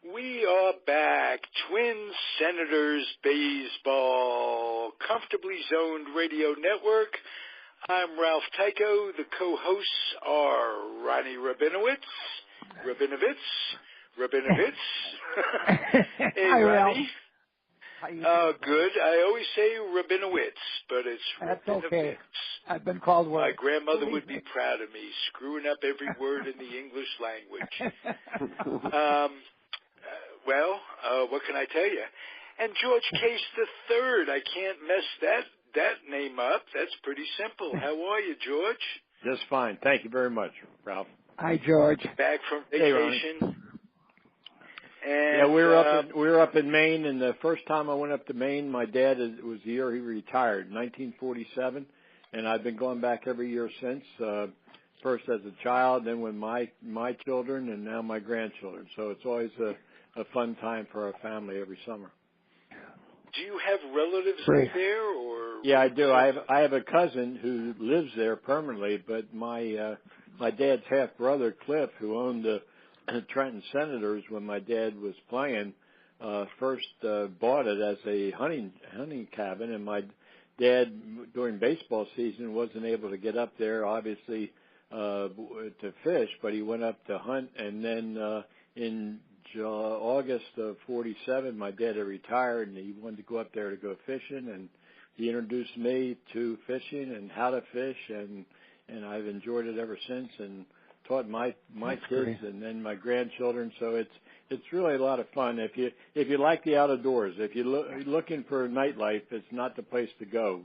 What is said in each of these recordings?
We are back. Twins Senators Baseball, Comfortably Zoned Radio Network. I'm Ralph Tyko. The co-hosts are Ronnie Rabinovitz. Hey, Hi, Ralph. Ronnie. How you doing? Good. I always say Rabinowitz, but it's That's Rabinowitz. okay. I've been called worse. My grandmother would be proud of me, screwing up every word in the English language. What can I tell you? And George Case III, I can't mess that name up. That's pretty simple. How are you, George? Just fine. Thank you very much, Ralph. Hi, George. Back from vacation. Yeah, we were up in Maine, and the first time I went up to Maine, my dad was the year he retired, 1947, and I've been going back every year since. First as a child, then with my children, and now my grandchildren. So it's always a fun time for our family every summer. Do you have relatives there, or? Yeah, I do. I have a cousin who lives there permanently, but my dad's half brother Cliff, who owned the Trenton Senators when my dad was playing, first bought it as a hunting cabin, and my dad during baseball season wasn't able to get up there, obviously, to fish, but he went up to hunt, and then in August of 47, my dad had retired, and he wanted to go up there to go fishing, and he introduced me to fishing and how to fish, and I've enjoyed it ever since, and taught my kids and then my grandchildren. So it's really a lot of fun. If you like the outdoors, if you're looking for nightlife, it's not the place to go.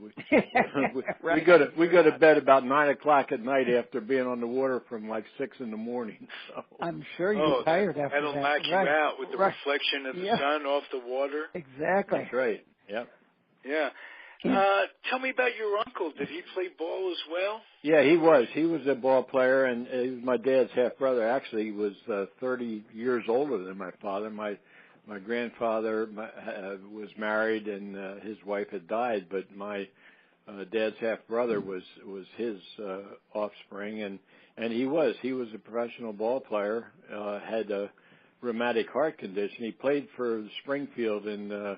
We go to bed about 9 o'clock at night after being on the water from like 6 in the morning. So. I'm sure you're tired after that. That'll knock you out with the reflection of the sun off the water. Exactly. That's right. Yep. Yeah. Tell me about your uncle. Did he play ball as well? Yeah, he was. He was a ball player, and he was my dad's half brother. Actually, he was 30 years older than my father. My grandfather was married, and his wife had died, but my dad's half brother was his offspring, and he was a professional ball player. Had a rheumatic heart condition. He played for Springfield in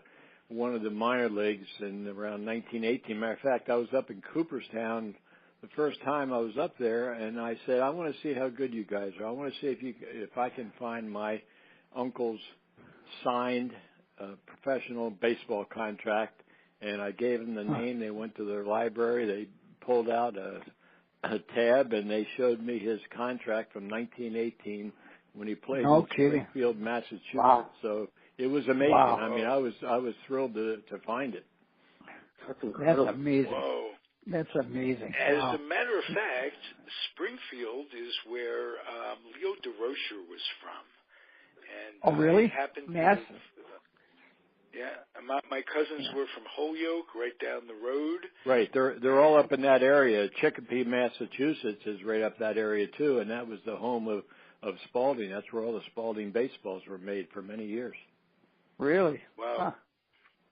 one of the minor leagues in around 1918. Matter of fact, I was up in Cooperstown the first time I was up there, and I said, I want to see how good you guys are. I want to see if I can find my uncle's signed professional baseball contract. And I gave them the name. They went to their library. They pulled out a tab, and they showed me his contract from 1918 when he played in Springfield, Massachusetts. Wow. So it was amazing. Wow. I mean, I was thrilled to find it. That's incredible. That's amazing. Whoa. That's amazing. As a matter of fact, Springfield is where Leo DeRocher was from. And really? Massive. Yeah, my cousins were from Holyoke, right down the road. Right, they're all up in that area. Chicopee, Massachusetts is right up that area too, and that was the home of Spalding. That's where all the Spalding baseballs were made for many years. Really? Wow. Huh.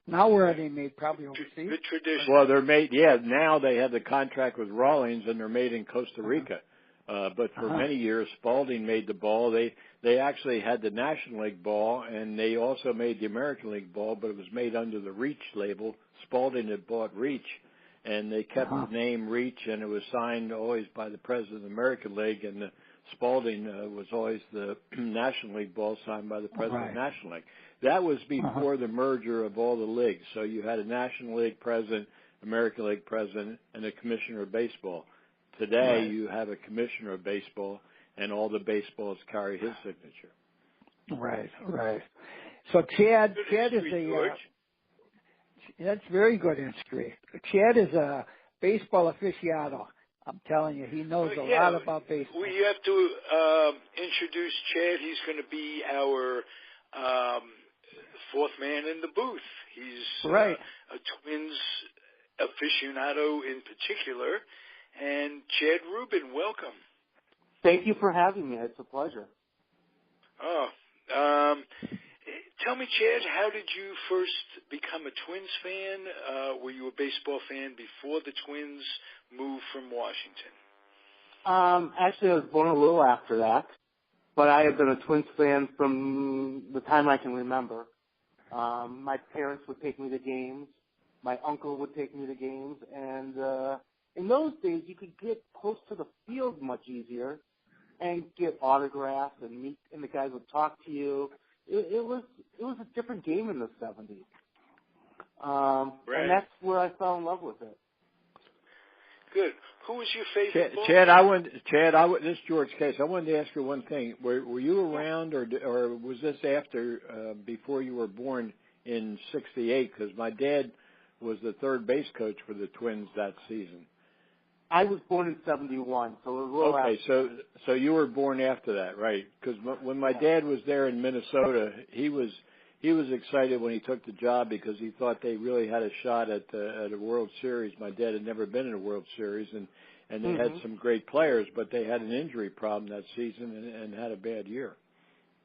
Now where are they made? Probably overseas? Good tradition. Well, they're made, now they have the contract with Rawlings, and they're made in Costa Rica. But for many years, Spalding made the ball. They actually had the National League ball, and they also made the American League ball, but it was made under the Reach label. Spalding had bought Reach, and they kept the name Reach, and it was signed always by the president of the American League, and the Spalding was always the National League ball signed by the president of the National League. That was before the merger of all the leagues. So you had a National League president, American League president, and a commissioner of baseball. Today you have a commissioner of baseball, and all the baseballs carry his signature. Right. So Chad is that's very good history. Chad is a baseball aficionado. I'm telling you, he knows a lot about baseball. We have to introduce Chad. He's going to be our fourth man in the booth. He's a Twins aficionado in particular. And Chad Rubin, welcome. Thank you for having me. It's a pleasure. Tell me, Chad, how did you first become a Twins fan? Were you a baseball fan before the Twins moved from Washington? Actually, I was born a little after that. but I have been a Twins fan from the time I can remember. My parents would take me to games. My uncle would take me to games. And in those days, you could get close to the field much easier and get autographs and meet, and the guys would talk to you. It was a different game in the 70s. Right. And that's where I fell in love with it. Good. Who was your favorite? Chad, this is George Case. I wanted to ask you one thing. Were you around, or was this after, before you were born in '68? Because my dad was the third base coach for the Twins that season. I was born in '71, so it was okay. So you were born after that, right? Because when my dad was there in Minnesota, he was excited when he took the job because he thought they really had a shot at a World Series. My dad had never been in a World Series, and they had some great players, but they had an injury problem that season and had a bad year.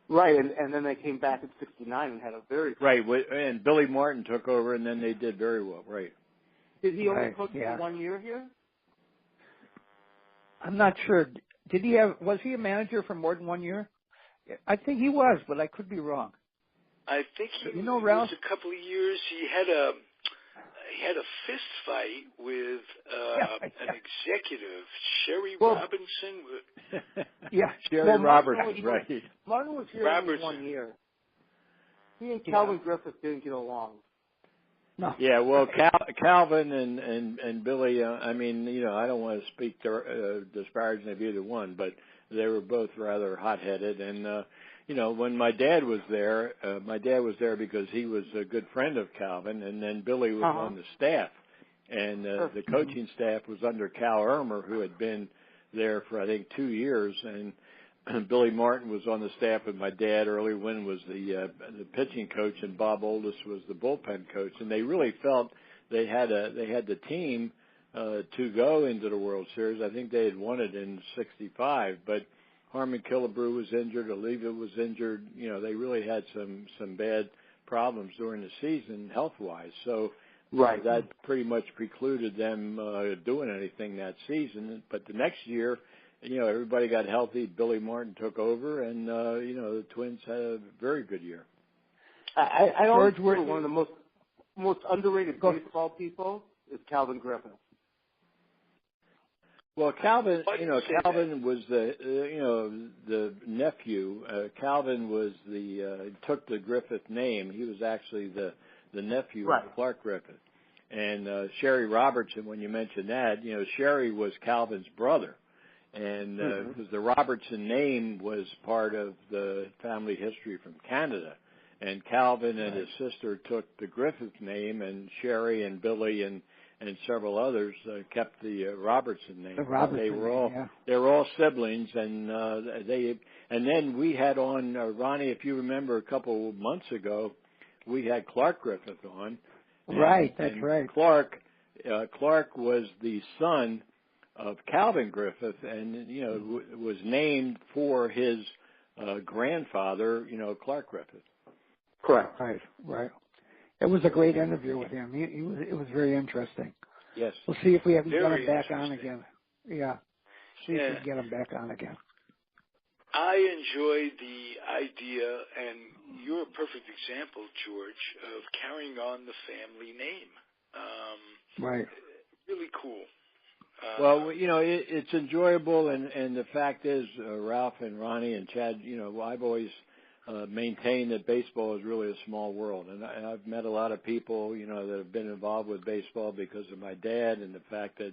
Right, and then they came back in '69 and had a very right. And Billy Martin took over, and then they did very well. Right. Did he only coach for 1 year here? I'm not sure. Was he a manager for more than 1 year? I think he was, but I could be wrong. I think he Ralph? was a couple of years. He had a fist fight with an executive, Sherry Robinson. Yeah, Sherry Robertson, right. Martin was here only 1 year. He and Calvin Griffith didn't get along. No. Yeah, well, Calvin and Billy, I mean, I don't want to speak disparaging of either one, but they were both rather hot-headed. And, when my dad was there because he was a good friend of Calvin, and then Billy was on the staff. And the coaching staff was under Cal Irmer, who had been there for, I think, 2 years. And Billy Martin was on the staff with my dad. Early Wynn was the pitching coach, and Bob Oldest was the bullpen coach. And they really felt they had the team to go into the World Series. I think they had won it in '65, but Harmon Killebrew was injured, Oliva was injured. They really had some bad problems during the season health-wise. So that pretty much precluded them doing anything that season. But the next year, everybody got healthy. Billy Martin took over, and the Twins had a very good year. I always think one of the most underrated baseball people is Calvin Griffith. Well, Calvin was the nephew. Calvin was took the Griffith name. He was actually the nephew of Clark Griffith. And Sherry Robertson, when you mentioned that, Sherry was Calvin's brother. And because the Robertson name was part of the family history from Canada. And Calvin and his sister took the Griffith name, and Sherry and Billy and several others kept the Robertson name. They were all siblings, and then we had on Ronnie, if you remember, a couple of months ago, we had Clark Griffith on. Right, that's right. Clark was the son of Calvin Griffith, and was named for his grandfather, Clark Griffith. Correct. Right. It was a great interview with him. It was very interesting. Yes. We'll see if we can get him back on again. Yeah. See if we can get him back on again. I enjoyed the idea, and you're a perfect example, George, of carrying on the family name. Right. Really cool. Well, it's enjoyable, and the fact is, Ralph and Ronnie and Chad, I've always maintain that baseball is really a small world. And I've met a lot of people, that have been involved with baseball because of my dad and the fact that,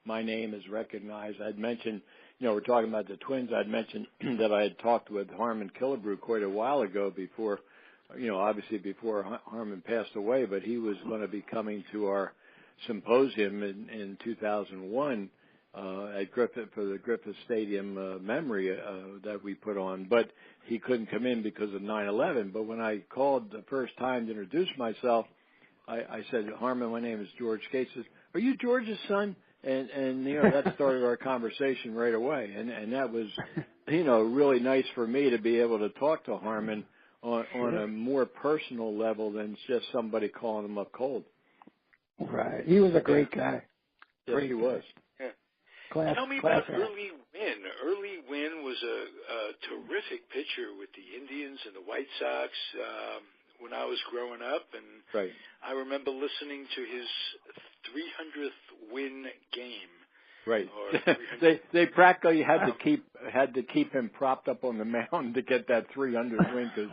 my name is recognized. I'd mentioned, we're talking about the Twins. I'd mentioned that I had talked with Harmon Killebrew quite a while ago before, obviously before Harmon passed away, but he was going to be coming to our symposium in 2001 at Griffith for the Griffith Stadium memory that we put on, but he couldn't come in because of 9/11. But when I called the first time to introduce myself, I said, Harmon, my name is George Gates. Says, are you George's son? And that started our conversation right away. And that was, really nice for me to be able to talk to Harmon on a more personal level than just somebody calling him up cold. Right. He was a great guy. Yes, he was. Yeah. Tell me about Early Wynn. Early Wynn was a terrific pitcher with the Indians and the White Sox when I was growing up, and I remember listening to his 300th win game. Right. they practically had to keep him propped up on the mound to get that 300 win, because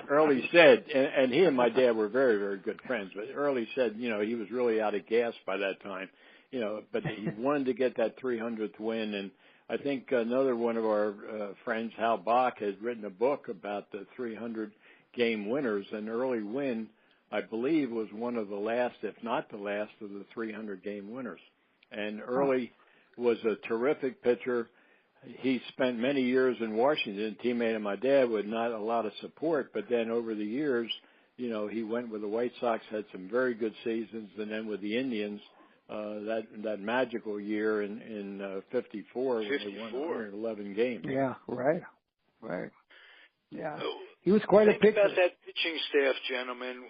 Early said, and he and my dad were very, very good friends, but Early said, he was really out of gas by that time, but he wanted to get that 300th win. And I think another one of our friends, Hal Bach, had written a book about the 300 game winners, and Early Wynn, I believe, was one of the last, if not the last, of the 300 game winners. And Early was a terrific pitcher. He spent many years in Washington, teammate of my dad, with not a lot of support. But then over the years, he went with the White Sox, had some very good seasons, and then with the Indians, that magical year in 54 when they won 111 games. Yeah, right. Yeah. He was quite a pitcher. Think about that pitching staff, gentlemen.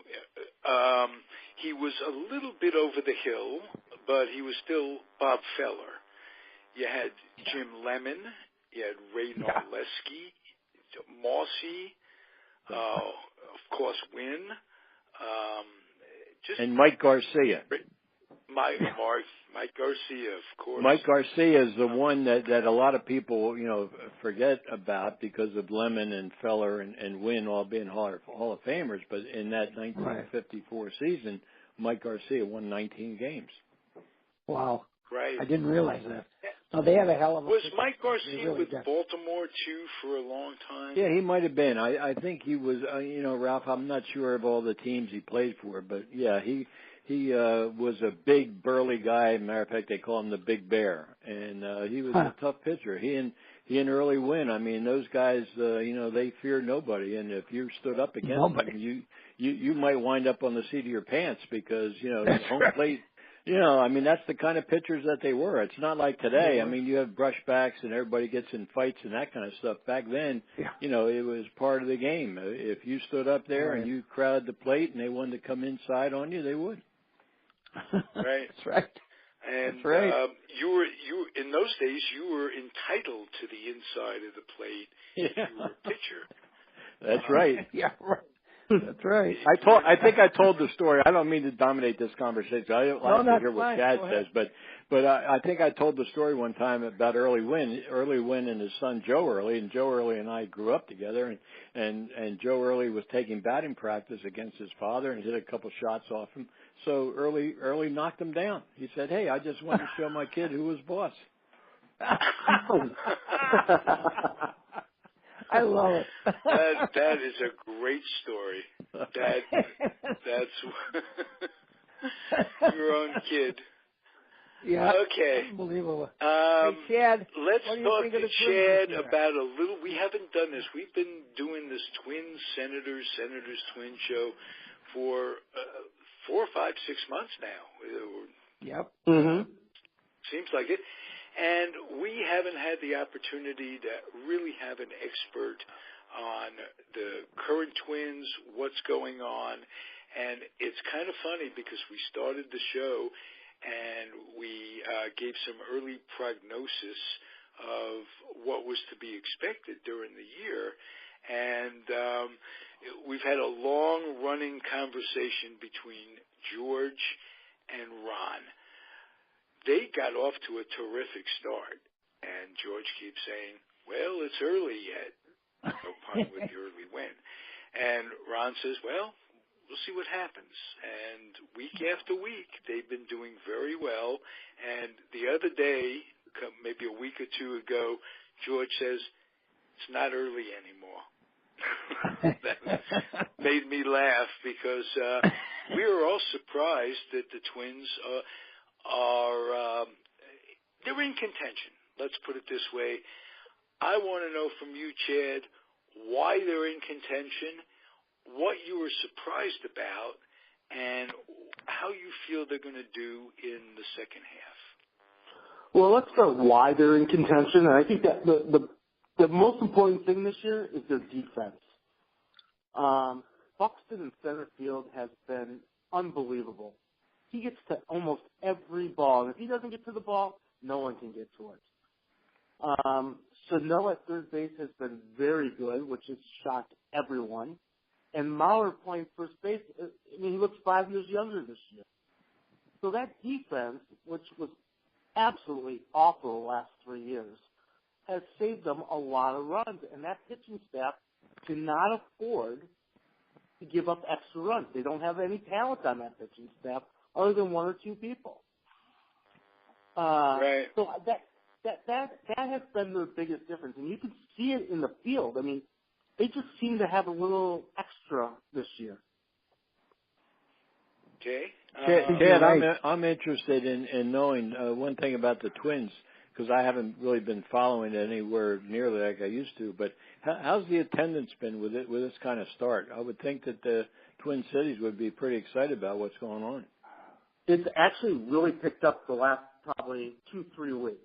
He was a little bit over the hill, but he was still Bob Feller. You had Jim Lemon. You had Ray Narleski, Mossy, of course, Wynn. And Mike Garcia. Mike Garcia, of course. Mike Garcia is the one that a lot of people, forget about because of Lemon and Feller and Wynn all being Hall of Famers. But in that 1954 season, Mike Garcia won 19 games. Wow. Right. I didn't realize that. No, they had a hell of a... Was Mike Garcia with Baltimore, too, for a long time? Yeah, he might have been. I think he was, Ralph, I'm not sure of all the teams he played for, but, yeah, he was a big, burly guy. Matter of fact, they call him the Big Bear, and he was a tough pitcher. He and Early Wynn, I mean, those guys, they fear nobody, and if you stood up against them, you might wind up on the seat of your pants because, home plate... that's the kind of pitchers that they were. It's not like today. I mean, you have brushbacks and everybody gets in fights and that kind of stuff. Back then, it was part of the game. If you stood up there and you crowded the plate and they wanted to come inside on you, they would. Right. That's right. And That's right. you were in those days you were entitled to the inside of the plate if you were a pitcher. That's right. Yeah, right. That's right. I think I told the story. I don't mean to dominate this conversation. I don't like to hear what Chad says, but I think I told the story one time about Early Wynn and his son Joe Early, and Joe Early and I grew up together, and Joe Early was taking batting practice against his father and hit a couple shots off him. So Early knocked him down. He said, "Hey, I just wanted to show my kid who was boss." I love it. That is a great story. That's your own kid. Yeah. Okay. Unbelievable. Hey, Chad, let's talk to Chad about a little. We haven't done this. We've been doing this Twins Senators Twins show for 4, 5, 6 months now. Yep. Mm-hmm. Seems like it. And we haven't had the opportunity to really have an expert on the current Twins, what's going on. And it's kind of funny because we started the show and we gave some early prognosis of what was to be expected during the year. And we've had a long-running conversation between George and Ron. They got off to a terrific start, and George keeps saying, well, it's early yet. No pun with the early win. And Ron says, well, we'll see what happens. And week after week, they've been doing very well. And the other day, maybe a week or two ago, George says, it's not early anymore. That made me laugh because we were all surprised that the Twins they're in contention. Let's put it this way. I want to know from you, Chad, why they're in contention, what you were surprised about, and how you feel they're going to do in the second half. Well, let's start why they're in contention. And I think that the most important thing this year is their defense. Buxton in center field has been unbelievable. He gets to almost every ball. And if he doesn't get to the ball, no one can get to it. Sano at third base has been very good, which has shocked everyone. And Maurer playing first base, I mean, he looks 5 years younger this year. So that defense, which was absolutely awful the last 3 years, has saved them a lot of runs. And that pitching staff cannot afford to give up extra runs. They don't have any talent on that pitching staff other than 1 or 2 people. Right. So that has been the biggest difference. And you can see it in the field. I mean, they just seem to have a little extra this year. Okay. Chad, I'm interested in knowing one thing about the Twins, because I haven't really been following it anywhere nearly like I used to. But how's the attendance been with this kind of start? I would think that the Twin Cities would be pretty excited about what's going on. It's actually really picked up the last probably 2-3 weeks.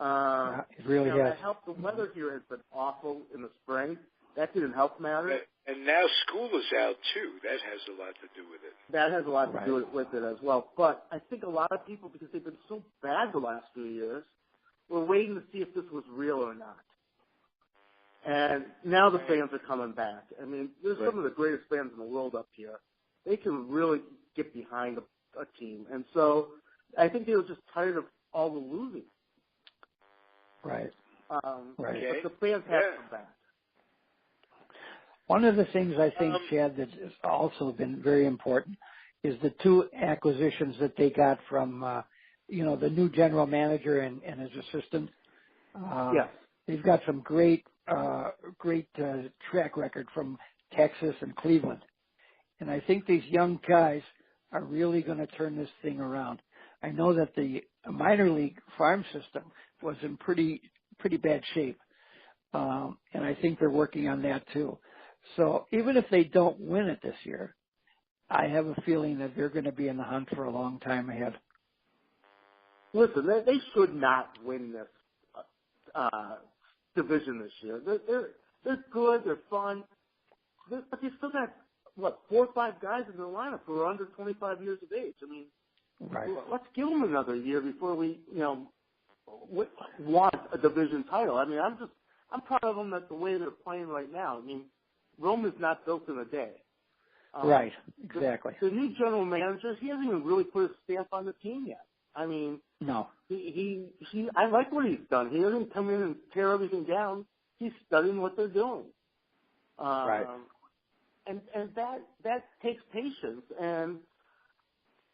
It really has. That helped. The weather here has been awful in the spring. That didn't help matters. And now school is out, too. That has a lot to do with it. That has a lot to do with it as well. But I think a lot of people, because they've been so bad the last few years, were waiting to see if this was real or not. And now the fans are coming back. I mean, there's some of the greatest fans in the world up here. They can really get behind a team. And so I think they were just tired of all the losing. Right. But the fans have come back. One of the things I think, Chad, that's also been very important is the 2 acquisitions that they got from, the new general manager and his assistant. They've got some great track record from Texas and Cleveland. And I think these young guys are really going to turn this thing around. I know that the minor league farm system was in pretty bad shape. And I think they're working on that too. So even if they don't win it this year, I have a feeling that they're going to be in the hunt for a long time ahead. Listen, they should not win this division this year. They're good, they're fun, but they still got 4 or 5 guys in their lineup who are under 25 years of age. I mean, let's give them another year before we, want a division title. I mean, I'm proud of them that the way they're playing right now. I mean, Rome is not built in a day. Right, exactly. The new general manager, he hasn't even really put a stamp on the team yet. I mean, no. He I like what he's done. He doesn't come in and tear everything down. He's studying what they're doing. And that takes patience. And,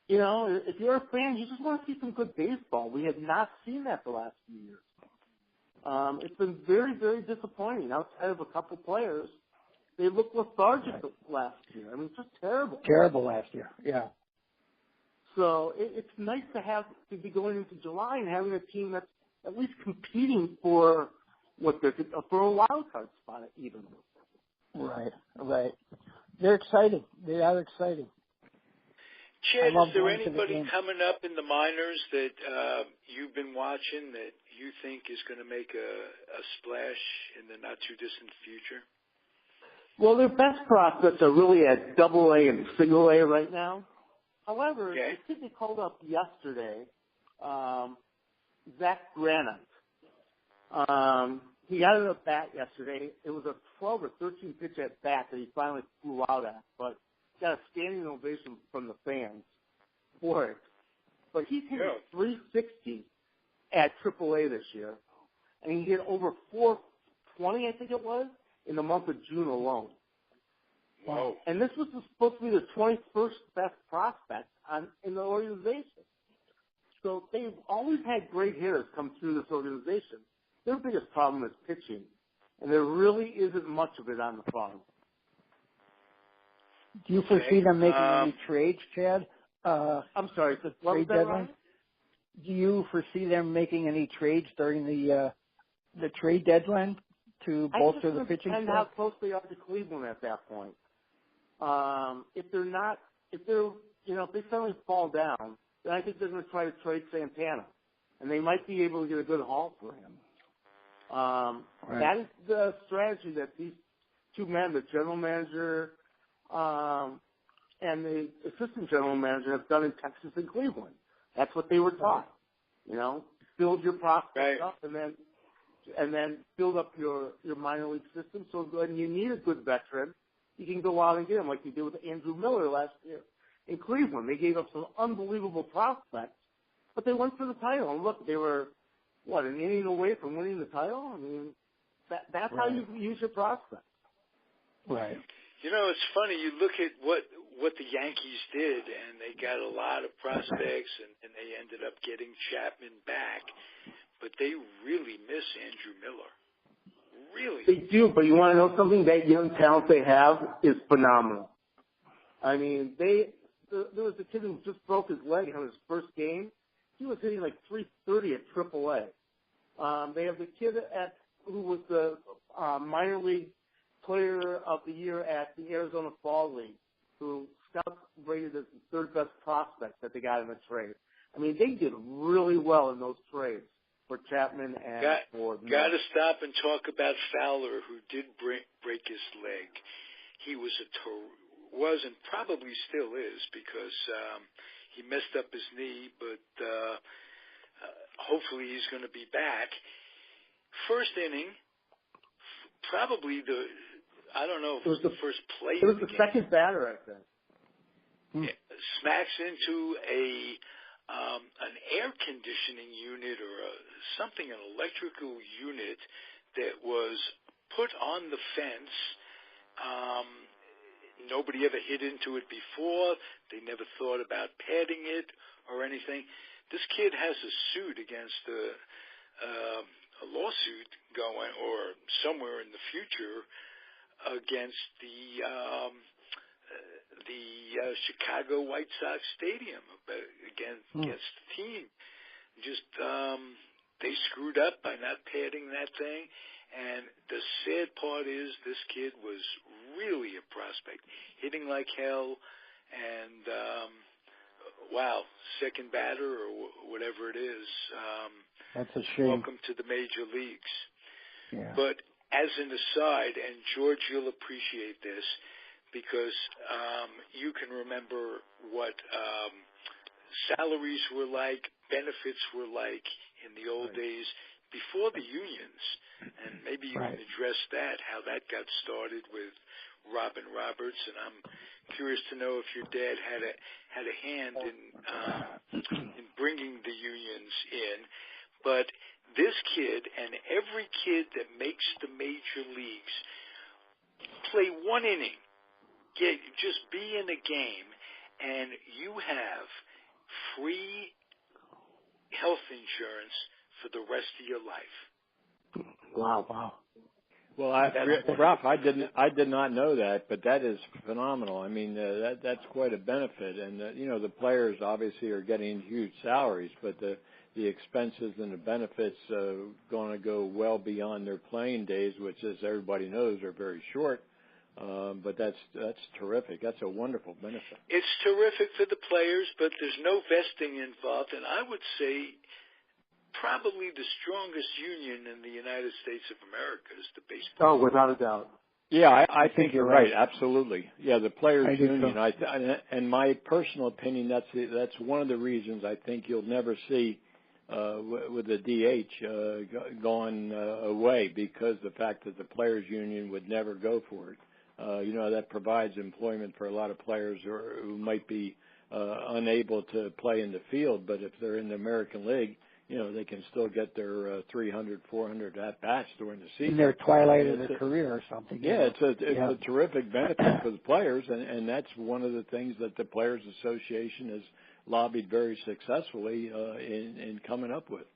if you're a fan, you just want to see some good baseball. We have not seen that the last few years. It's been very, very disappointing. Outside of a couple players, they looked lethargic last year. I mean, it's just terrible. Terrible last year, yeah. So it's nice to be going into July and having a team that's at least competing for for a wild card spot even. Right. They're exciting. They are exciting. Chad, is there anybody coming up in the minors that you've been watching that you think is going to make a splash in the not-too-distant future? Well, their best prospects are really at Double-A and Single-A right now. However, the kid they called up yesterday, Zach Granite, he got an at-bat yesterday. It was a 12 or 13 pitch at-bat that he finally flew out at, but got a standing ovation from the fans for it. But he's hit 360 at AAA this year, and he hit over 420, I think it was, in the month of June alone. Wow. And this was supposed to be the 21st best prospect in the organization. So they've always had great hitters come through this organization. Their biggest problem is pitching, and there really isn't much of it on the farm. Do you foresee them making any trades, Chad? I'm sorry, what was that, deadline? Do you foresee them making any trades during the trade deadline to bolster the pitching staff? And how close they are to Cleveland at that point. If they suddenly fall down, then I think they're going to try to trade Santana, and they might be able to get a good haul for him. That is the strategy that these 2 men, the general manager and the assistant general manager, have done in Texas and Cleveland. That's what they were taught, build your prospects up, and then build up your minor league system. So when you need a good veteran, you can go out and get him, like you did with Andrew Miller last year in Cleveland. They gave up some unbelievable prospects, but they went for the title. And look, they were an inning away from winning the title. I mean, that's how you use your prospects. Right. You know, it's funny. You look at what the Yankees did, and they got a lot of prospects, and they ended up getting Chapman back. But they really miss Andrew Miller. Really. They do, but you want to know something? That young talent they have is phenomenal. I mean, there was a kid who just broke his leg on his first game. He was hitting like .330 at AAA. They have the kid who was the minor league player of the year at the Arizona Fall League, who scouts rated as the third best prospect that they got in the trade. I mean, they did really well in those trades for Chapman and for Miller. Got to stop and talk about Fowler, who did break his leg. He was and probably still is, because he messed up his knee, but hopefully he's going to be back. First inning, probably I don't know if it was the first play. It was the second batter, I think. Smacks into an air conditioning unit or an electrical unit that was put on the fence. Nobody ever hit into it before. They never thought about padding it or anything. This kid has a suit against a lawsuit going, or somewhere in the future, against the Chicago White Sox stadium against the team. Just they screwed up by not padding that thing. And the sad part is this kid was really a prospect, hitting like hell, and second batter or whatever it is. That's a shame. Welcome to the major leagues. Yeah. But as an aside, and George, you'll appreciate this, because you can remember what salaries were like, benefits were like in the old days before the unions, and maybe you can address that, how that got started with Robin Roberts. And I'm curious to know if your dad had a hand in bringing the unions in. But this kid and every kid that makes the major leagues play one inning, just be in a game, and you have free health insurance for the rest of your life. Wow. Well, Ralph, I did not know that, but that is phenomenal. I mean, that's quite a benefit, and the players obviously are getting huge salaries, but the expenses and the benefits going to go well beyond their playing days, which, as everybody knows, are very short. But that's terrific. That's a wonderful benefit. It's terrific for the players, but there's no vesting involved, and I would say probably the strongest union in the United States of America is the baseball. Oh, without a doubt. Yeah, I think you're right. Absolutely. Yeah, the players' union. So. And my personal opinion, that's one of the reasons I think you'll never see with the DH gone away, because the fact that the players' union would never go for it. That provides employment for a lot of players who might be unable to play in the field, but if they're in the American League, they can still get their 300, 400 at-bats during the season. In their twilight of their career or something. Yeah, it's a terrific benefit for the players, and that's one of the things that the Players Association has lobbied very successfully in coming up with.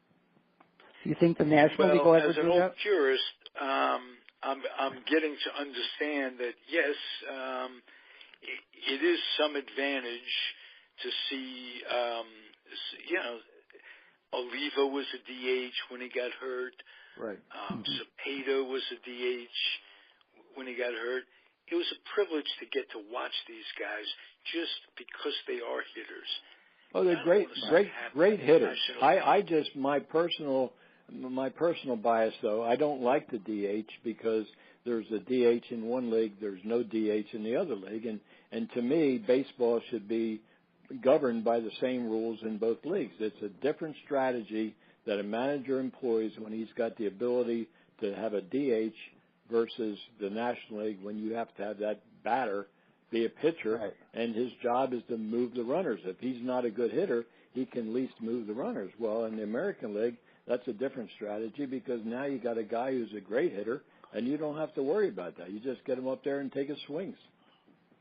Do you think the National League will ever do that? As an old purist, I'm getting to understand that, yes, it is some advantage to see, Oliva was a DH when he got hurt. Right. Cepeda was a DH when he got hurt. It was a privilege to get to watch these guys just because they are hitters. Oh, they're great hitters. My personal bias, though, I don't like the DH because there's a DH in one league, there's no DH in the other league, and to me, baseball should be governed by the same rules in both leagues. It's a different strategy that a manager employs when he's got the ability to have a DH versus the National League when you have to have that batter be a pitcher, right. and his job is to move the runners. If he's not a good hitter, he can at least move the runners. Well, in the American League, that's a different strategy because now you got a guy who's a great hitter, and you don't have to worry about that. You just get him up there and take his swings.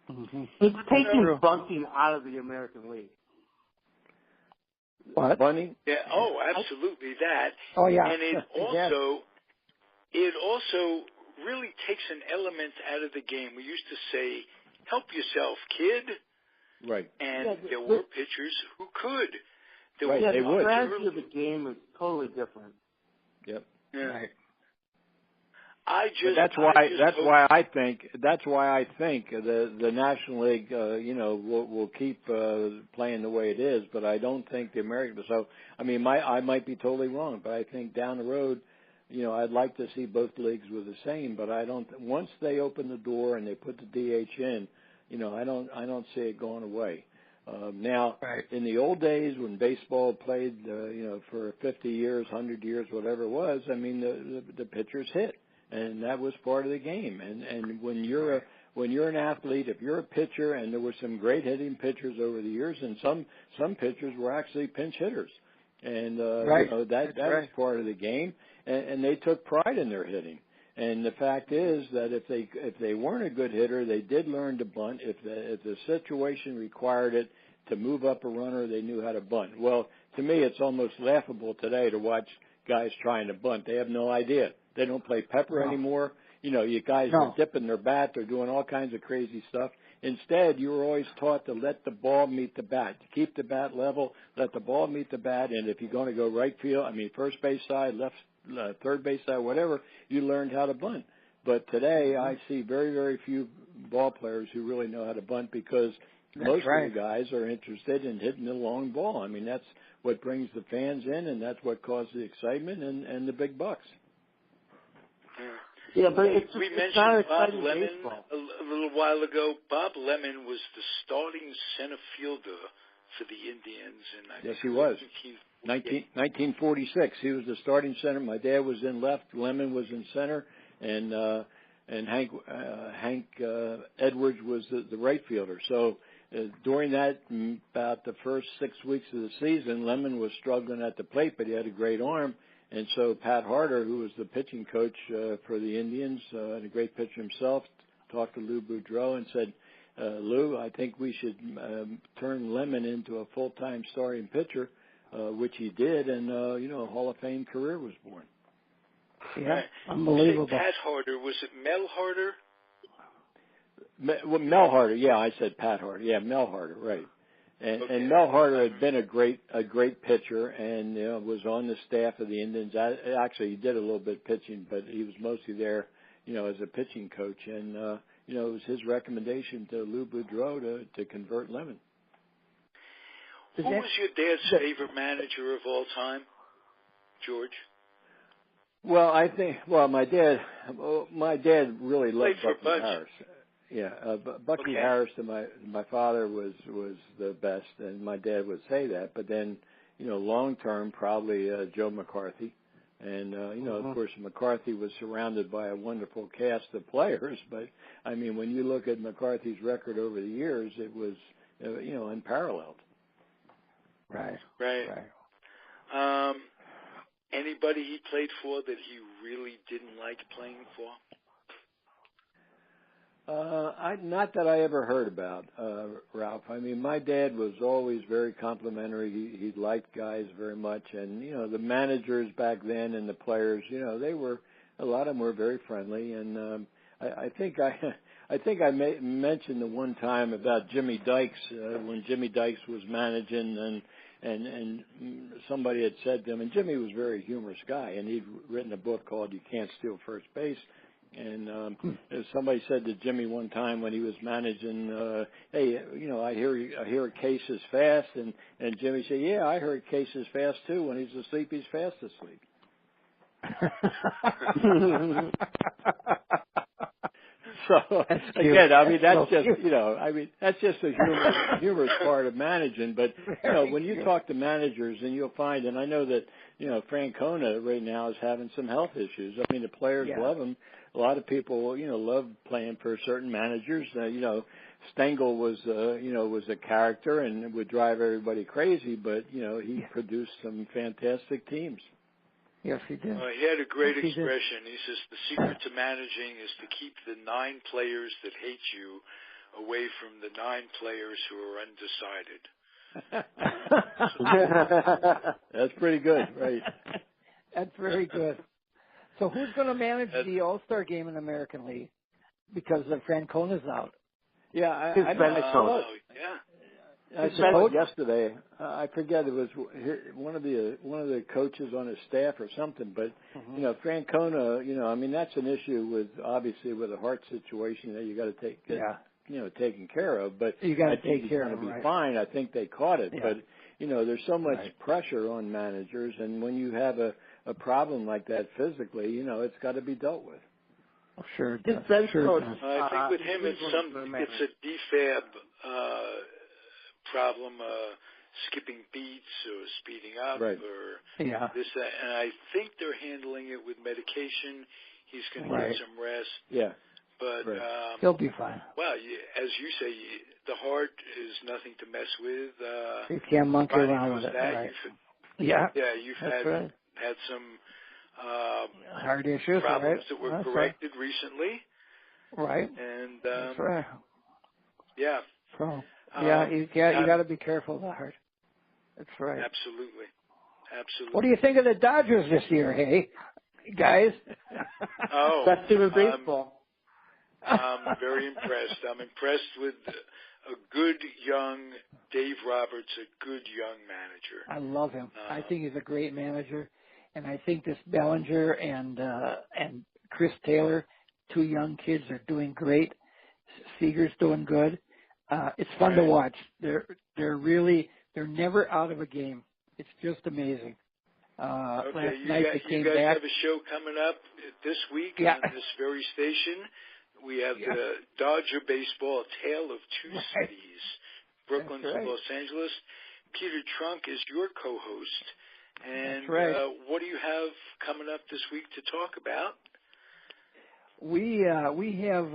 Mm-hmm. It's taking bunting out of the American League. What? Bunting? Yeah. Oh, absolutely that. Oh, yeah. And it also really takes an element out of the game. We used to say, "Help yourself, kid." Right. And there were pitchers who could. They would. The strategy of the game is totally different. Yep. Yeah. Right. That's why I think the National League will keep playing the way it is, but I don't think the American. So I mean, I might be totally wrong, but I think down the road, I'd like to see both leagues were the same, but I don't. Once they open the door and they put the DH in, I don't see it going away. Now, right. In the old days when baseball played, for 50 years, 100 years, whatever it was, I mean, the pitchers hit. And that was part of the game. And when you're an athlete, if you're a pitcher, and there were some great hitting pitchers over the years, and some pitchers were actually pinch hitters, and right. That right. was part of the game, and they took pride in their hitting. And the fact is that if they weren't a good hitter, they did learn to bunt. If the situation required it to move up a runner, they knew how to bunt. Well, to me, it's almost laughable today to watch guys trying to bunt. They have no idea. They don't play pepper anymore. You guys are dipping their bat. They're doing all kinds of crazy stuff. Instead, you were always taught to let the ball meet the bat, to keep the bat level, let the ball meet the bat, and if you're going to go right field, first base side, left, third base side, whatever, you learned how to bunt. But today, I see very, very few ball players who really know how to bunt because most of the guys are interested in hitting the long ball. That's what brings the fans in, and that's what causes the excitement and the big bucks. Yeah, but we mentioned Bob Lemon a little while ago. Bob Lemon was the starting center fielder for the Indians, and yes, he was. 1946. He was the starting center. My dad was in left. Lemon was in center, and Hank Edwards was the right fielder. So during that, about the first 6 weeks of the season, Lemon was struggling at the plate, but he had a great arm. And so Pat Harder, who was the pitching coach for the Indians and a great pitcher himself, talked to Lou Boudreau and said, Lou, I think we should turn Lemon into a full-time starting pitcher, which he did, and, a Hall of Fame career was born. Yeah, unbelievable. Pat Harder, was it Mel Harder? Mel Harder, yeah, I said Pat Harder. Yeah, Mel Harder, right. And Mel Harder had been a great pitcher, and was on the staff of the Indians. Actually, he did a little bit of pitching, but he was mostly there, as a pitching coach. And it was his recommendation to Lou Boudreau to convert Lemon. Who was your dad's favorite manager of all time, George? Well, my dad really loved Bucky Harris. Yeah, Bucky Harris to my father was the best, and my dad would say that. But then, long term, probably Joe McCarthy, and of course McCarthy was surrounded by a wonderful cast of players. But when you look at McCarthy's record over the years, it was unparalleled. Right. Anybody he played for that he really didn't like playing for? Not that I ever heard about, Ralph. My dad was always very complimentary. He liked guys very much, and the managers back then and the players, a lot of them were very friendly. And I think I mentioned the one time about Jimmy Dykes when Jimmy Dykes was managing, and somebody had said to him, and Jimmy was a very humorous guy, and he'd written a book called "You Can't Steal First Base." And somebody said to Jimmy one time when he was managing, "Hey, I hear a case is fast," and Jimmy said, "Yeah, I heard case is fast too. When he's asleep, he's fast asleep." So again, I mean, that's just, that's just a humorous part of managing. But, when you talk to managers, and you'll find, and I know that, Francona right now is having some health issues. I mean, the players love him. A lot of people, love playing for certain managers. Stengel was a character and would drive everybody crazy, but, he produced some fantastic teams. Yes, he did. He had a great expression. He says, the secret to managing is to keep the 9 players that hate you away from the 9 players who are undecided. That's pretty good, right? That's very good. So who's going to manage the All-Star game in the American League? Because Francona's out. Yeah, I saw it yesterday. I forget, it was one of the coaches on his staff or something. But Francona, I mean, that's an issue with a heart situation that you got to take taken care of. But you got to take care of it. Be fine. I think they caught it. Yeah. But there's so much pressure on managers, and when you have a problem like that physically, it's got to be dealt with. Oh, sure. His bench coach. I think with him, it's a defab problem, skipping beats or speeding up or this, that. And I think they're handling it with medication. He's going to get some rest. Yeah. But he'll be fine. Well, as you say, the heart is nothing to mess with. You can't monkey around with it. Right. You've had some heart issues, problems that were corrected recently. Right. And that's right. Yeah. So you got to be careful of the heart. That's right. Absolutely. What do you think of the Dodgers this year, hey, guys? Best team in baseball. I'm very impressed. I'm impressed with a good young Dave Roberts, a good young manager. I love him. I think he's a great manager, and I think this Bellinger and Chris Taylor, 2 young kids, are doing great. Seager's doing good. It's fun to watch. They're never out of a game. It's just amazing. Last night you guys have a show coming up this week on this very station. We have the Dodger Baseball, A Tale of Two Cities, Brooklyn to Los Angeles. Peter Trunk is your co-host. And what do you have coming up this week to talk about? We have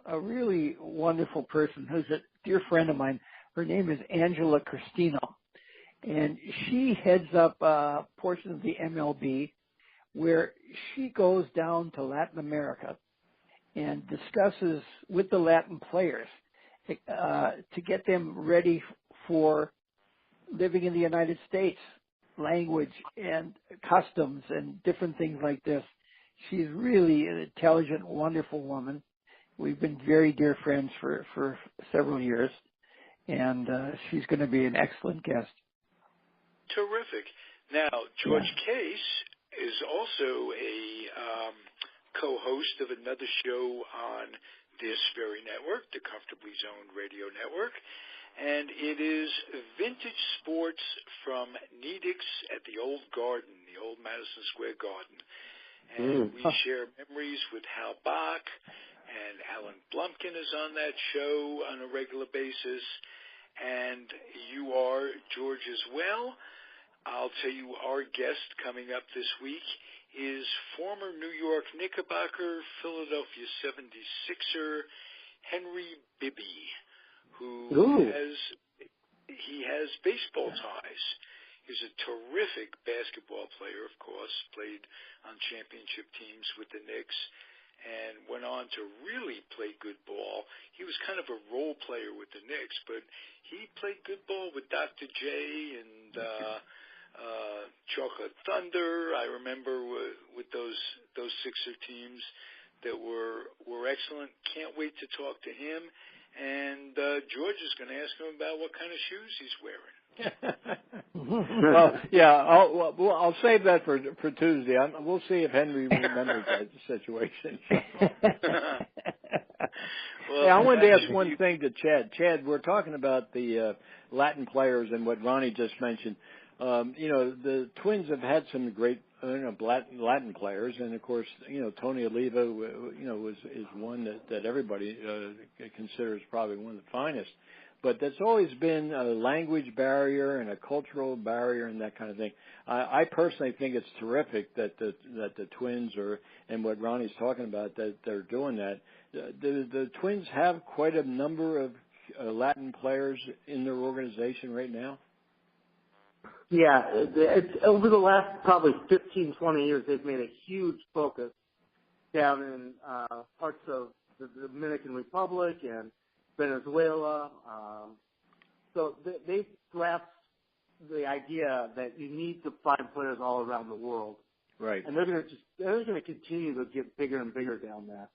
a really wonderful person who's a dear friend of mine. Her name is Angela Cristino, and she heads up a portion of the MLB where she goes down to Latin America and discusses with the Latin players to get them ready for living in the United States, language and customs and different things like this. She's really an intelligent, wonderful woman. We've been very dear friends for several years, and she's going to be an excellent guest. Terrific. Now, George Case is also a co-host of another show on this very network, the Comfortably Zoned Radio Network, and it is Vintage Sports from Nedick's at the Old Garden, the old Madison Square Garden. And we share memories with Hal Bach, and Alan Blumpkin is on that show on a regular basis, and you are, George, as well. I'll tell you, our guest coming up this week is former New York Knickerbocker, Philadelphia 76er, Henry Bibby, who has baseball ties. He's a terrific basketball player, of course, played on championship teams with the Knicks, and went on to really play good ball. He was kind of a role player with the Knicks, but he played good ball with Dr. J and Chocolate Thunder. I remember with those Sixer teams that were excellent. Can't wait to talk to him. And George is going to ask him about what kind of shoes he's wearing. I'll save that for Tuesday. We'll see if Henry remembers that situation. I wanted to ask one thing to Chad. Chad, we're talking about the Latin players and what Ronnie just mentioned. The Twins have had some great Latin players, and of course, Tony Oliva, is one that everybody considers probably one of the finest. But there's always been a language barrier and a cultural barrier and that kind of thing. I personally think it's terrific that the Twins and what Ronnie's talking about, that they're doing that. The Twins have quite a number of Latin players in their organization right now. Yeah, it's over the last probably 15, 20 years, they've made a huge focus down in parts of the Dominican Republic and Venezuela. So they've grasped the idea that you need to find players all around the world. Right. And they're going to continue to get bigger and bigger down there.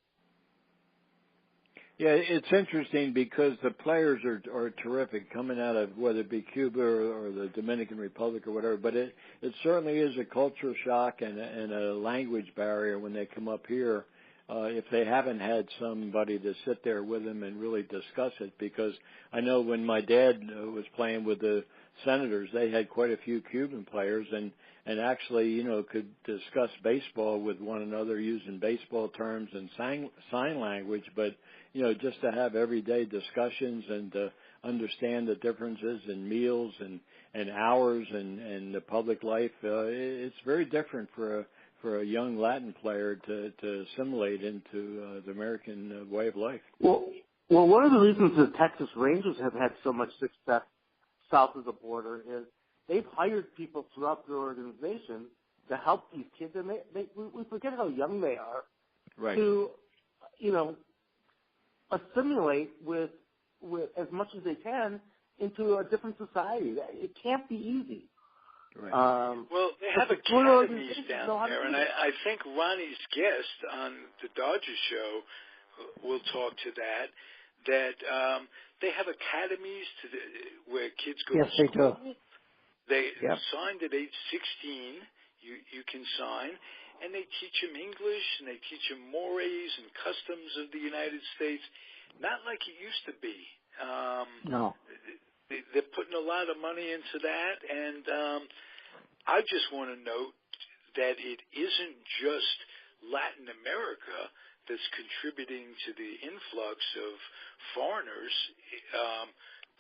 Yeah, it's interesting because the players are terrific coming out of whether it be Cuba or the Dominican Republic or whatever, but it certainly is a culture shock and a language barrier when they come up here if they haven't had somebody to sit there with them and really discuss it. Because I know when my dad was playing with the Senators, they had quite a few Cuban players and actually, could discuss baseball with one another using baseball terms and sign language, but just to have everyday discussions and to understand the differences in meals and hours and the public life, it's very different for a young Latin player to assimilate into the American way of life. Well, one of the reasons the Texas Rangers have had so much success south of the border is they've hired people throughout their organization to help these kids, and we forget how young they are, right, to assimilate with as much as they can into a different society. It can't be easy. Right. Well, they have academies down there, and I think Ronnie's guest on the Dodgers show will talk to that they have academies where kids go to school. Yes, they do. They signed at age 16. You can sign, and they teach them English, and they teach them mores and customs of the United States, not like it used to be. No. They're putting a lot of money into that, and I just want to note that it isn't just Latin America that's contributing to the influx of foreigners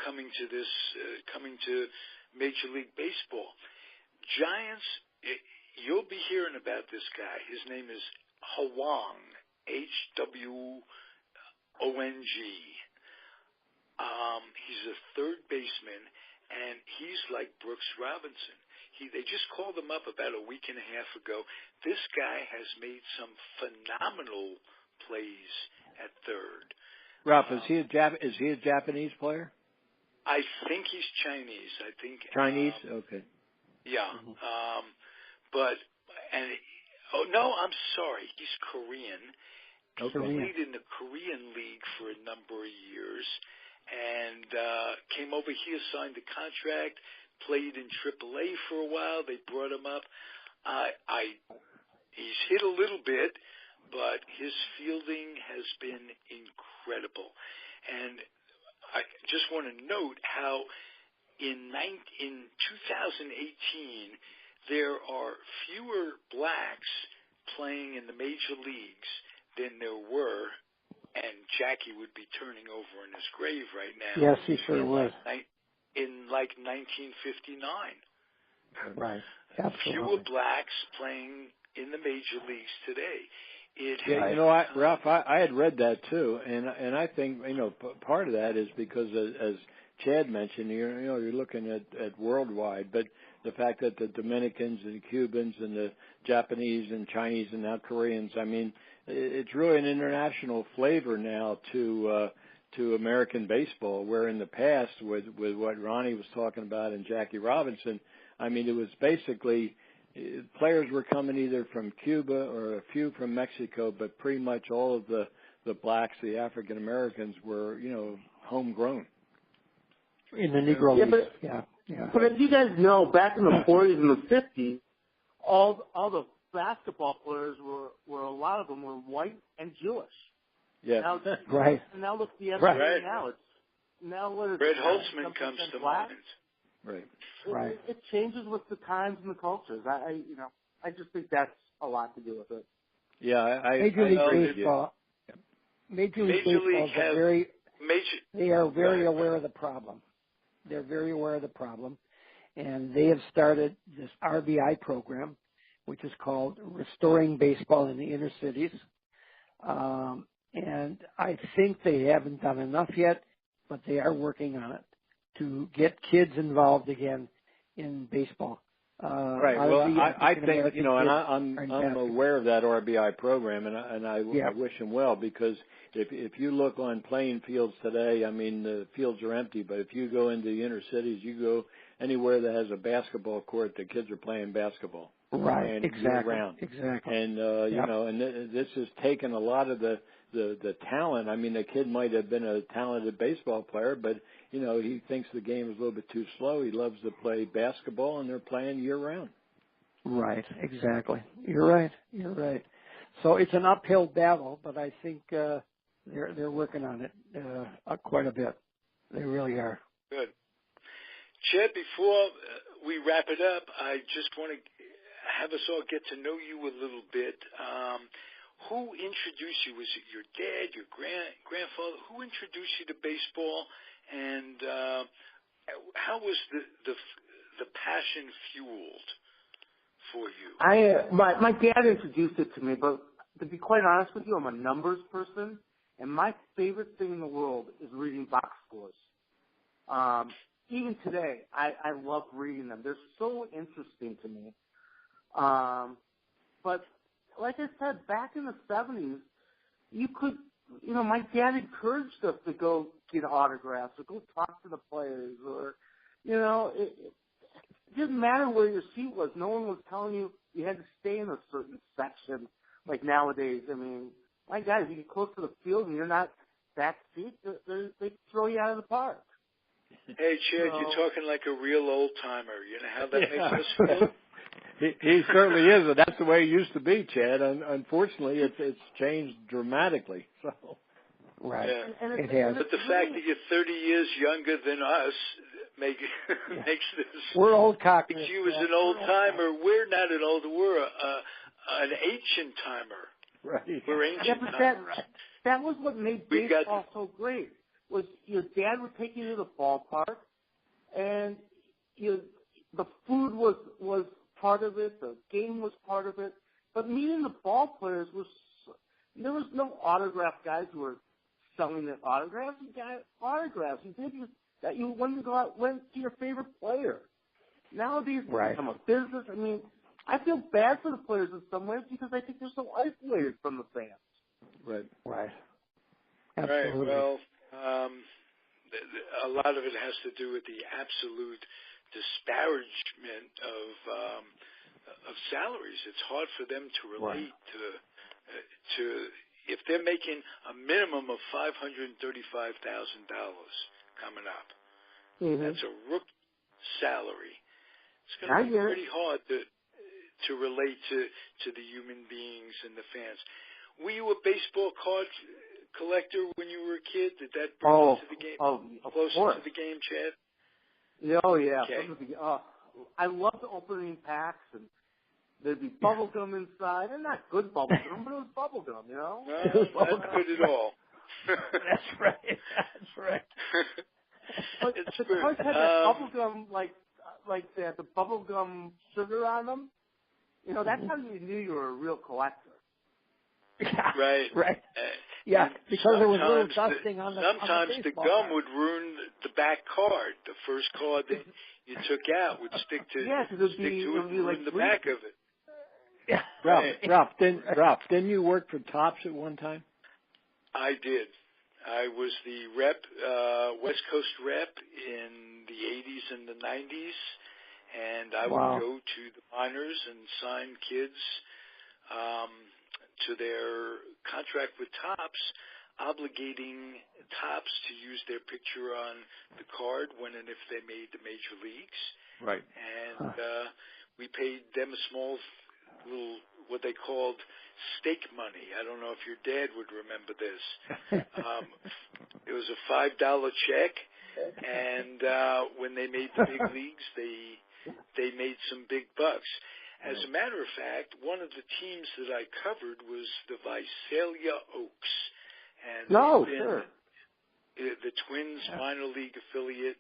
coming to Major League Baseball. Giants, you'll be hearing about this guy. His name is Hwang, Hwong. He's a third baseman, and he's like Brooks Robinson. They just called him up about a week and a half ago. This guy has made some phenomenal plays at third. Ralph, is he a Japanese player? I think he's Chinese. I think Chinese. Okay. Yeah. Mm-hmm. I'm sorry. He's Korean. He played in the Korean League for a number of years, and came over here, signed a contract, played in AAA for a while. They brought him up. He's hit a little bit, but his fielding has been incredible. And I just want to note how in 2018 there are fewer blacks playing in the major leagues than there were, and Jackie would be turning over in his grave right now. Yes, he sure was. In like 1959. Right. Absolutely. Fewer blacks playing in the major leagues today. Ralph, I had read that too, and I think part of that is because as Chad mentioned, you're looking at worldwide, but the fact that the Dominicans and Cubans and the Japanese and Chinese and now Koreans, I mean, it's really an international flavor now to American baseball, where in the past with what Ronnie was talking about and Jackie Robinson, I mean, it was basically players were coming either from Cuba or a few from Mexico, but pretty much all of the blacks, the African Americans, were homegrown in the Negro League. Yeah. But as you guys know, back in the 40s and the 50s, all the basketball players were a lot of them were white and Jewish. Yeah. Now, right. And now look at the NBA right. now. Red Holtzman comes to black. mind. Right. It changes with the times and the cultures. I just think that's a lot to do with it. Yeah, Major I League Baseball. Major League Baseball they are very aware of the problem. They're very aware of the problem, and they have started this RBI program, which is called Restoring Baseball in the Inner Cities. And I think they haven't done enough yet, but they are working on it to get kids involved again in baseball. Right. Well, I think, and I'm aware of that RBI program, and I wish them well, because if you look on playing fields today, I mean, the fields are empty, but if you go into the inner cities, you go anywhere that has a basketball court, the kids are playing basketball. Right. Exactly. Year-round. Exactly. And, and this has taken a lot of the talent. I mean, the kid might have been a talented baseball player, but, he thinks the game is a little bit too slow. He loves to play basketball, and they're playing year-round. Right, exactly. You're right. So it's an uphill battle, but I think they're working on it quite a bit. They really are. Good. Chet, before we wrap it up, I just want to have us all get to know you a little bit. Who introduced you? Was it your dad, your grandfather? Who introduced you to baseball? And how was the passion fueled for you? My dad introduced it to me, but to be quite honest with you, I'm a numbers person, and my favorite thing in the world is reading box scores. Even today, I love reading them. They're so interesting to me. But like I said, back in the 70s, you could, my dad encouraged us to go get autographs or go talk to the players, or, it didn't matter where your seat was. No one was telling you you had to stay in a certain section like nowadays. I mean, my God, if you get close to the field and you're not back seat, they throw you out of the park. Hey, Chad, you're talking like a real old timer. You know how that makes us feel? He certainly is, and that's the way it used to be, Chad. Unfortunately, it's changed dramatically. So. Right. Yeah. It has. But the fact that you're 30 years younger than us makes this. We're old cockers. Makes you as an old timer. We're not an old. We're an ancient timer. Right. We're ancient timers. That was what made baseball so great. Was your dad would take you to the ballpark, and the food was part of it, the game was part of it, but meeting the ball players there was no autograph guys who were selling their autographs. You got autographs. You went to your favorite player. Nowadays, it's become a business. I mean, I feel bad for the players in some ways because I think they're so isolated from the fans. Right. Right. Absolutely. Well, a lot of it has to do with the absolute disparagement of salaries. It's hard for them to relate to if they're making a minimum of $535,000 coming up. Mm-hmm. That's a rookie salary. It's going to be pretty hard to relate to the human beings and the fans. Were you a baseball card collector when you were a kid? Did that bring you to the game? Closer to the game, Chad? Oh, yeah. Okay. I loved opening packs, and there'd be bubble gum inside, and not good bubble gum, but it was bubble gum, No, not good at all. That's right. But the cards had that bubble gum, like they had the bubble gum sugar on them. That's how you knew you were a real collector. Right. Yeah, because there was a little dusting on the Sometimes the gum card would ruin the back card. The first card that you took out would stick to it and ruin the back of it. Yeah. Ralph, didn't you work for Topps at one time? I did. I was the rep, West Coast rep in the 80s and the 90s, and I would go to the minors and sign kids to their contract with Topps, obligating Topps to use their picture on the card when and if they made the major leagues. Right. And we paid them a small little, what they called stake money. I don't know if your dad would remember this. It was a $5 check, and when they made the big leagues, they made some big bucks. As a matter of fact, one of the teams that I covered was the Visalia Oaks. And sure. The Twins minor league affiliate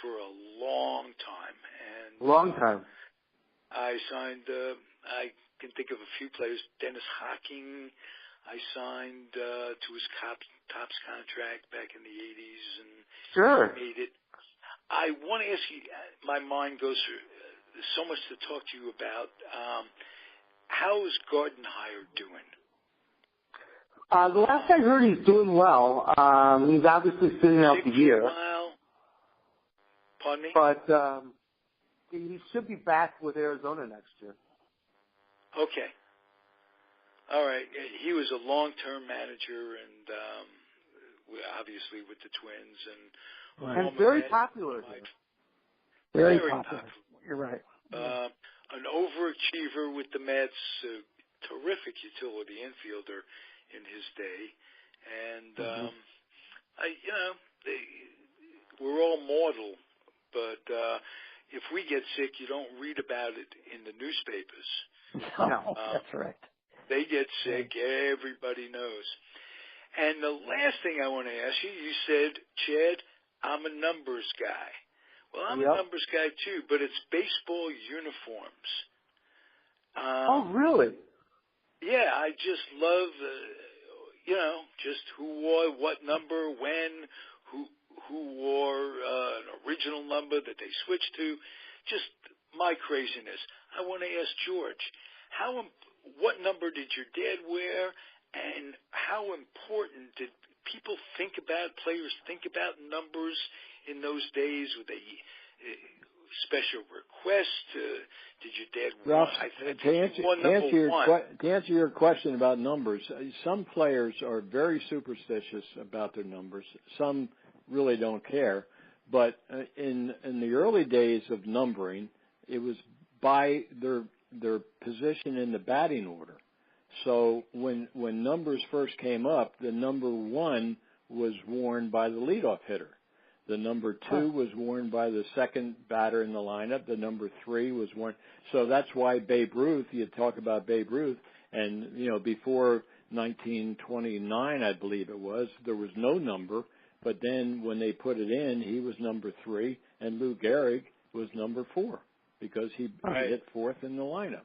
for a long time. And long time. I signed, I can think of a few players, Dennis Hocking. I signed to his Topps contract back in the 80s and sure. made it. I want to ask you, my mind goes through, there's so much to talk to you about. How is Gardenhire doing? The last I heard, he's doing well. He's obviously sitting out the year. Pardon me? But he should be back with Arizona next year. Okay. All right. He was a long-term manager, and obviously with the Twins, and very popular. Very popular. You're right. An overachiever with the Mets, a terrific utility infielder in his day, and we're all mortal, but if we get sick, you don't read about it in the newspapers. No, that's right. They get sick, everybody knows. And the last thing I want to ask you, you said, Chad, I'm a numbers guy. Well, I'm a numbers guy too, but it's baseball uniforms. Oh, really? Yeah, I just love, just who wore what number, when, who wore an original number that they switched to. Just my craziness. I want to ask George, what number did your dad wear, and how important did players think about numbers in those days? Were they special requests? Did your dad Ralph, want? To answer your question about numbers, some players are very superstitious about their numbers. Some really don't care. But in the early days of numbering, it was by their position in the batting order. So when numbers first came up, the number 1 was worn by the leadoff hitter. The number 2 was worn by the second batter in the lineup. The number 3 was worn. So that's why Babe Ruth, you talk about Babe Ruth, and, before 1929, I believe it was, there was no number. But then when they put it in, he was number 3, and Lou Gehrig was number 4 because he hit 4th in the lineup.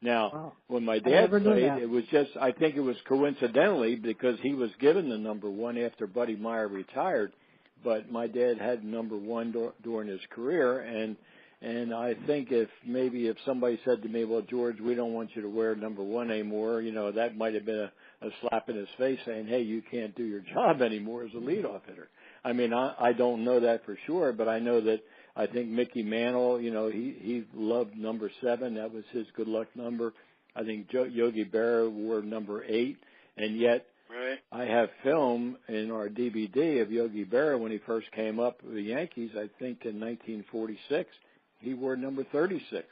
Now, when my dad played, it was just, I think it was coincidentally because he was given the number 1 after Buddy Meyer retired. But my dad had number 1 during his career, and I think if somebody said to me, well, George, we don't want you to wear number 1 anymore, that might have been a slap in his face saying, hey, you can't do your job anymore as a leadoff hitter. I mean, I don't know that for sure, but I know that I think Mickey Mantle, he loved number 7. That was his good luck number. I think Yogi Berra wore number 8, and yet I have film in our DVD of Yogi Berra when he first came up with the Yankees, I think in 1946. He wore number 36.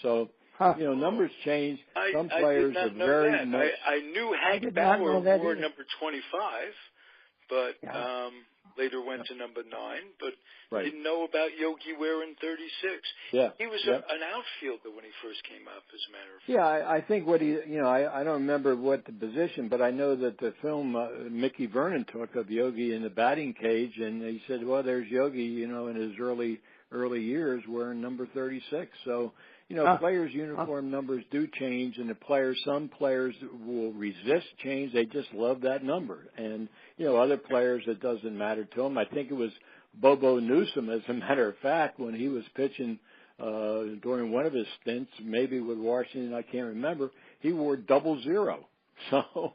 So, numbers change. Some players I did not are very know that. much. I knew Hank Bauer wore number 25, but later went to number 9, but didn't know about Yogi wearing 36. Yeah. He was an outfielder when he first came up, as a matter of fact. Yeah, I think what I don't remember what the position, but I know that the film Mickey Vernon took of Yogi in the batting cage, and he said, well, there's Yogi, in his early years wearing number 36. So, players' uniform numbers do change, and some players will resist change. They just love that number. And, other players, it doesn't matter to them. I think it was Bobo Newsom, as a matter of fact, when he was pitching during one of his stints, maybe with Washington, I can't remember, he wore 00. So,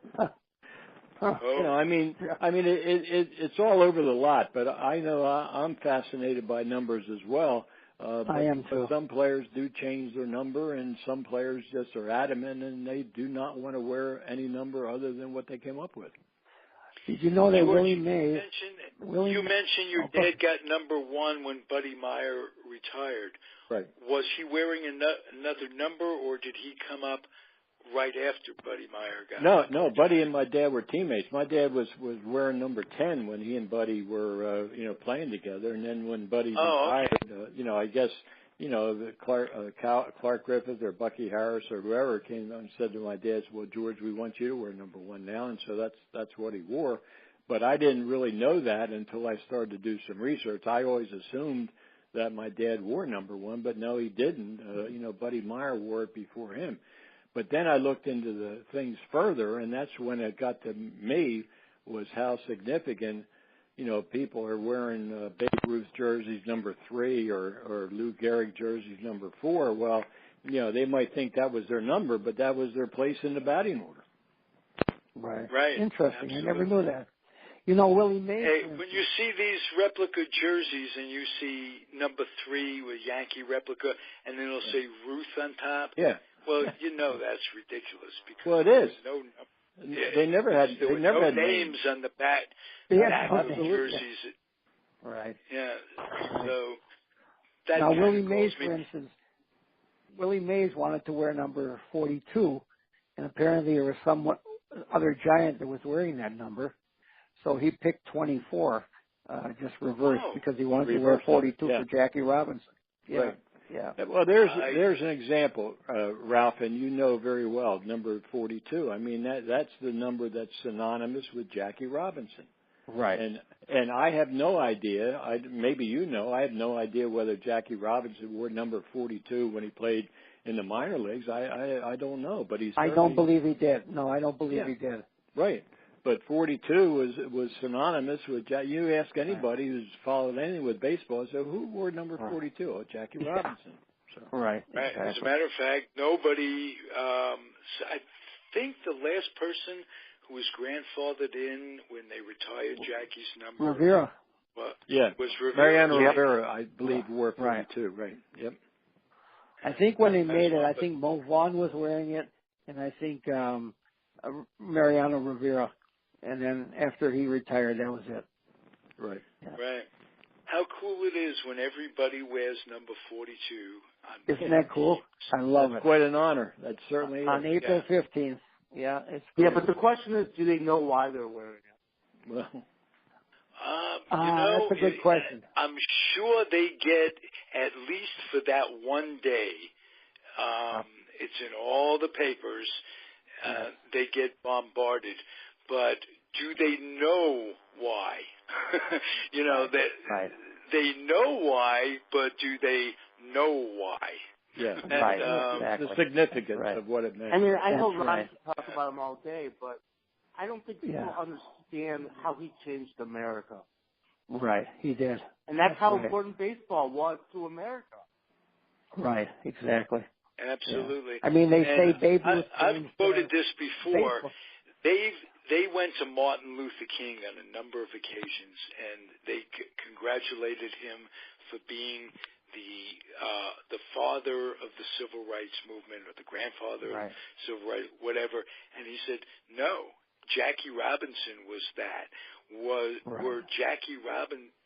it's all over the lot, but I know I'm fascinated by numbers as well. I am too. But some players do change their number, and some players just are adamant, and they do not want to wear any number other than what they came up with. Did you know that Willie Mays? You mentioned your dad got number 1 when Buddy Meyer retired. Right. Was he wearing another number, or did he come up right after Buddy Meyer got? No. Buddy and my dad were teammates. My dad was wearing number 10 when he and Buddy were playing together, and then when Buddy retired, I guess Clark Griffith or Bucky Harris or whoever came and said to my dad, "Well, George, we want you to wear number 1 now," and so that's what he wore. But I didn't really know that until I started to do some research. I always assumed that my dad wore number 1, but no, he didn't. Buddy Meyer wore it before him. But then I looked into the things further, and that's when it got to me was how significant, people are wearing Babe Ruth jerseys number 3 or Lou Gehrig jerseys number 4. Well, they might think that was their number, but that was their place in the batting order. Right. Interesting. Absolutely. I never knew that. Willie Mays. Hey, when you see these replica jerseys and you see number 3 with Yankee replica, and then it'll say Ruth on top. Yeah. Well, that's ridiculous because well, it is. They never had names on the back of the jerseys. Right. Yeah. So that now Willie Mays, for instance, Willie Mays wanted to wear number 42, and apparently there was some other giant that was wearing that number, so he picked 24, just reversed because he wanted to wear 42 for Jackie Robinson. Yeah. Right. Yeah. Well, there's an example, Ralph, and you know very well, number 42. I mean, that's the number that's synonymous with Jackie Robinson. Right. And I have no idea, maybe I have no idea whether Jackie Robinson wore number 42 when he played in the minor leagues. I don't know, but he's. I don't believe he did. No, I don't believe he did. Right. But 42 was synonymous with Jackie. You ask anybody who's followed anything with baseball, so who wore number 42? Oh, Jackie Robinson. So. Right. Right. Exactly. As a matter of fact, nobody. I think the last person who was grandfathered in when they retired Jackie's number. Rivera. Was Rivera. Mariano Rivera, I believe, wore 42. Right. Yep. I think when they made it, I think Mo Vaughn was wearing it, and I think Mariano Rivera. And then after he retired, that was it. Right. Yeah. Right. How cool it is when everybody wears number 42. Isn't that cool? I love it. Quite an honor. That certainly is. On April 15th. Yeah, it's cool. Yeah, but the question is, do they know why they're wearing it? Well, that's a good question. I'm sure they get, at least for that one day, it's in all the papers, they get bombarded. But do they know why? They know why, but do they know why? Yeah, and, exactly. The significance of what it meant. I mean, I know Ron can talk about him all day, but I don't think people understand how he changed America. Right, he did. And that's how important baseball was to America. Right, exactly. Absolutely. Yeah. I mean, they say Babe Ruth. I've quoted this before. They went to Martin Luther King on a number of occasions, and they congratulated him for being the father of the civil rights movement, or the grandfather of civil rights, whatever. And he said, no, Jackie Robinson was that.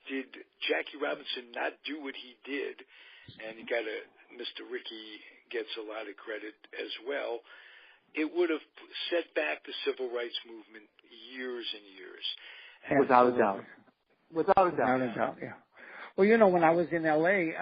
Did Jackie Robinson not do what he did? And Mr. Rickey gets a lot of credit as well. It would have set back the civil rights movement years and years. Without a doubt. Without a doubt, yeah. Well, when I was in L.A.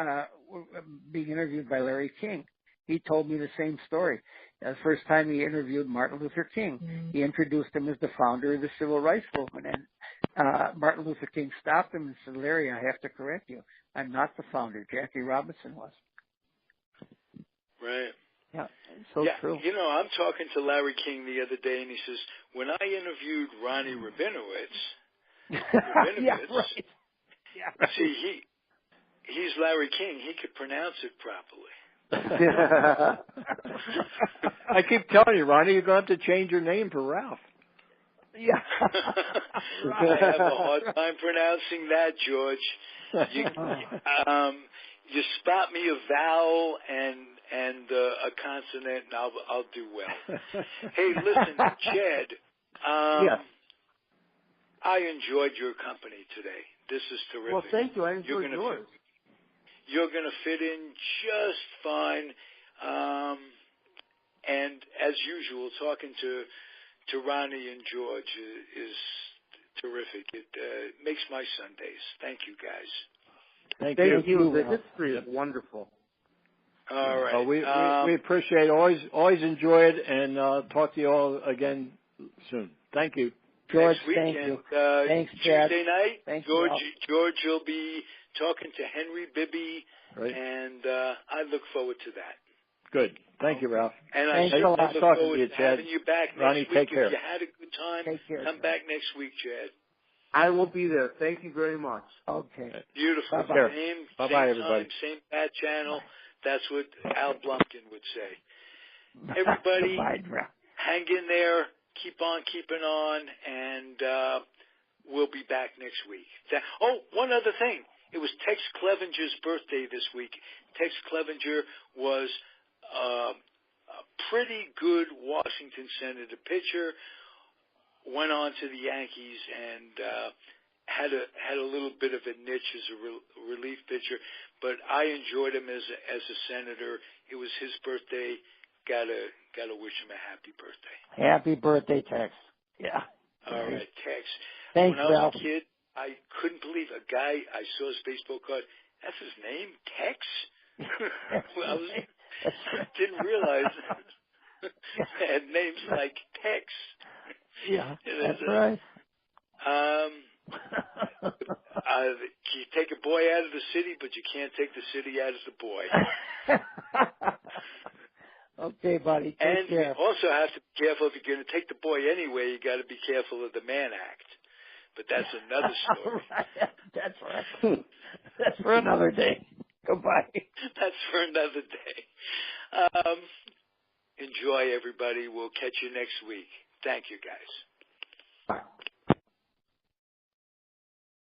Being interviewed by Larry King, he told me the same story. The first time he interviewed Martin Luther King, he introduced him as the founder of the civil rights movement. And Martin Luther King stopped him and said, Larry, I have to correct you. I'm not the founder. Jackie Robinson was. Right. Yeah, so true. I'm talking to Larry King the other day, and he says, when I interviewed Ronnie Rabinovitz, see, he's Larry King. He could pronounce it properly. I keep telling you, Ronnie, you're going to have to change your name for Ralph. Yeah. I have a hard time pronouncing that, George. You spot me a vowel and a consonant, and I'll do well. Hey, listen, Chad. I enjoyed your company today. This is terrific. Well, thank you. I enjoyed yours. You're going to fit in just fine. And as usual, talking to Ronnie and George is terrific. It makes my Sundays. Thank you, guys. Thank you. The history is wonderful. All right. We appreciate it. Always enjoy it, and talk to you all again soon. Thank you. George, next week, thank and, you. Thanks, Chad. Tuesday night, Thanks, George will be talking to Henry Bibby, right. And I look forward to that. Good. Thank you, Ralph. And I look forward to having you back Ronnie, next week. take care. If you had a good time, take care, come back next week, Chad. I will be there. Thank you very much. Okay. Beautiful. Bye-bye. Same Bye-bye, everybody. time, same bad channel. That's what Al Blumpkin would say. Everybody, hang in there. Keep on keeping on, and we'll be back next week. One other thing. It was Tex Clevenger's birthday this week. Tex Clevenger was a pretty good Washington Senator pitcher, went on to the Yankees, and had a little bit of a niche as a relief pitcher. But I enjoyed him as a Senator. It was his birthday. Gotta wish him a happy birthday. Happy birthday, Tex. Yeah. All right, Tex. Thanks, when I was Ralph. a kid, I couldn't believe a guy. I saw his baseball card. That's his name, Tex. Well, didn't realize they had names like Tex. Yeah, that's right. You take a boy out of the city, but you can't take the city out of the boy. Okay, buddy. Take care. You also have to be careful if you're going to take the boy anyway. You got to be careful of the Mann Act. But that's another story. That's right. That's for another day. Goodbye. That's for another day. Enjoy, everybody. We'll catch you next week. Thank you, guys.